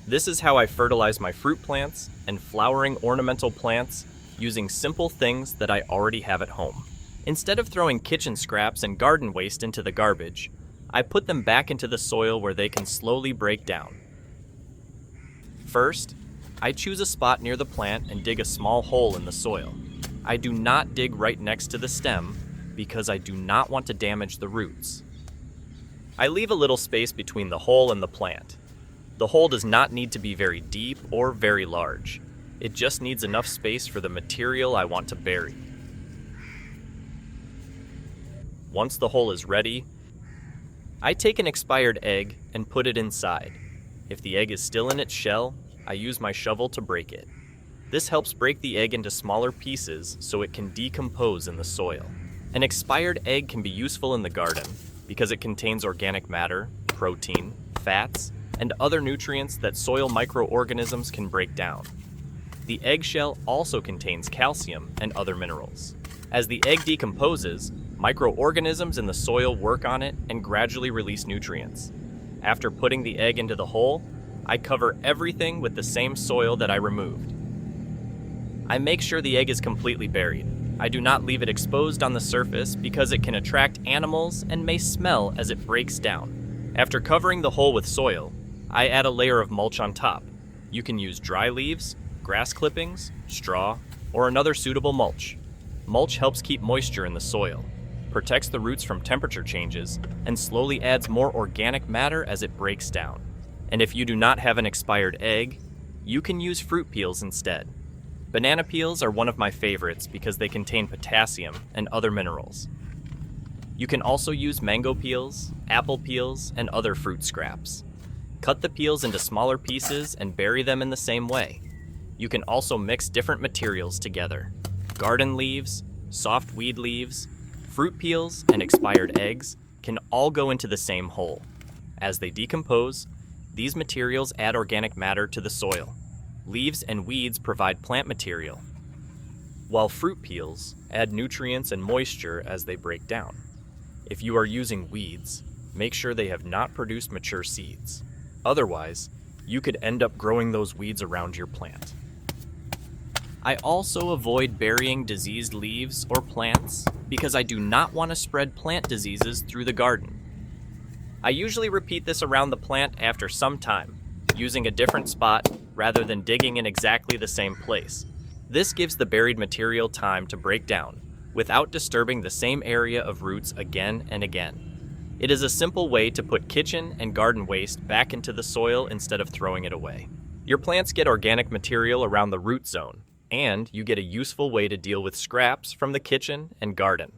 This is how I fertilize my fruit plants and flowering ornamental plants using simple things that I already have at home. Instead of throwing kitchen scraps and garden waste into the garbage, I put them back into the soil where they can slowly break down. First, I choose a spot near the plant and dig a small hole in the soil. I do not dig right next to the stem because I do not want to damage the roots. I leave a little space between the hole and the plant. The hole does not need to be very deep or very large. It just needs enough space for the material I want to bury. Once the hole is ready, I take an expired egg and put it inside. If the egg is still in its shell, I use my shovel to break it. This helps break the egg into smaller pieces so it can decompose in the soil. An expired egg can be useful in the garden because it contains organic matter, protein, fats, and other nutrients that soil microorganisms can break down. The eggshell also contains calcium and other minerals. As the egg decomposes, microorganisms in the soil work on it and gradually release nutrients. After putting the egg into the hole, I cover everything with the same soil that I removed. I make sure the egg is completely buried. I do not leave it exposed on the surface because it can attract animals and may smell as it breaks down. After covering the hole with soil, I add a layer of mulch on top. You can use dry leaves, grass clippings, straw, or another suitable mulch. Mulch helps keep moisture in the soil, protects the roots from temperature changes, and slowly adds more organic matter as it breaks down. And if you do not have an expired egg, you can use fruit peels instead. Banana peels are one of my favorites because they contain potassium and other minerals. You can also use mango peels, apple peels, and other fruit scraps. Cut the peels into smaller pieces and bury them in the same way. You can also mix different materials together. Garden leaves, soft weed leaves, fruit peels, and expired eggs can all go into the same hole. As they decompose, these materials add organic matter to the soil. Leaves and weeds provide plant material, while fruit peels add nutrients and moisture as they break down. If you are using weeds, make sure they have not produced mature seeds. Otherwise, you could end up growing those weeds around your plant. I also avoid burying diseased leaves or plants because I do not want to spread plant diseases through the garden. I usually repeat this around the plant after some time, using a different spot rather than digging in exactly the same place. This gives the buried material time to break down without disturbing the same area of roots again and again. It is a simple way to put kitchen and garden waste back into the soil instead of throwing it away. Your plants get organic material around the root zone, and you get a useful way to deal with scraps from the kitchen and garden.